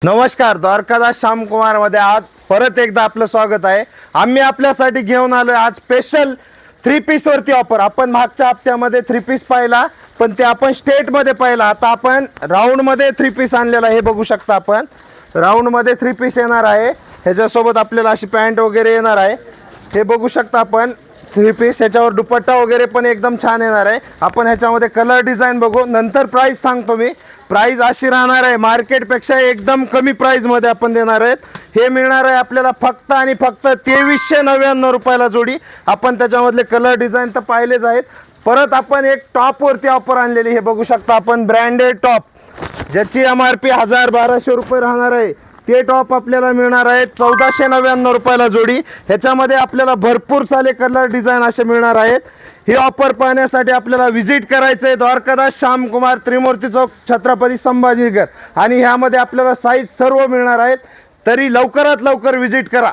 नमस्कार, द्वारकादास श्यामकुमार मध्ये आज परत एकदा आपलं स्वागत आहे। आम्ही आपल्यासाठी घेऊन आलोय आज स्पेशल 3 पीस वरती ऑफर। आपण मागच्या हप्त्यामध्ये 3 पीस पाहिला, पण ते आपण स्टेट मध्ये पाहिला। आता आपण राऊंड मध्ये 3 पीस आणलेला आहे। हे बघू शकता आपण राऊंड मध्ये 3 पीस येणार आहे। ह्याच्यासोबत आपल्याला अशी पॅन्ट वगैरे येणार आहे। हे बघू शकता आपण 3 पीस, ह्याच्यावर दुपट्टा वगैरे पण एकदम छान येणार आहे। आपण ह्याच्यामध्ये कलर डिझाइन बघू, नंतर प्राइस सांगतो मी। प्राइस अशी राहणार आहे मार्केटपेक्षा एकदम कमी प्राइस मध्ये आपण देणार आहेत। हे मिळणार आहे आपल्याला फक्त आणि फक्त 2399 रुपयाला जोडी। आपण त्याच्यामधले कलर डिझाइन तर पाहिलेच आहेत। परत आपण एक टॉप वरती ऑफर आणलेली, हे बघू शकता आपण ब्रँडेड टॉप, ज्याची MRP 1000-1200 रुपये राहणार आहे। ते टॉप आपल्याला मिळणार आहे 1499 रुपयाला जोडी। ह्याच्यामध्ये आपल्याला भरपूर सारे कलर डिझाइन असे मिळणार आहेत। ही ऑफर पाहण्यासाठी आपल्याला विजिट करायचं आहे द्वारकादास श्यामकुमार, त्रिमूर्ती चौक, छत्रपती संभाजीनगर। आणि ह्यामध्ये आपल्याला साईज सर्व मिळणार आहेत। तरी लवकरात लवकर विजिट करा।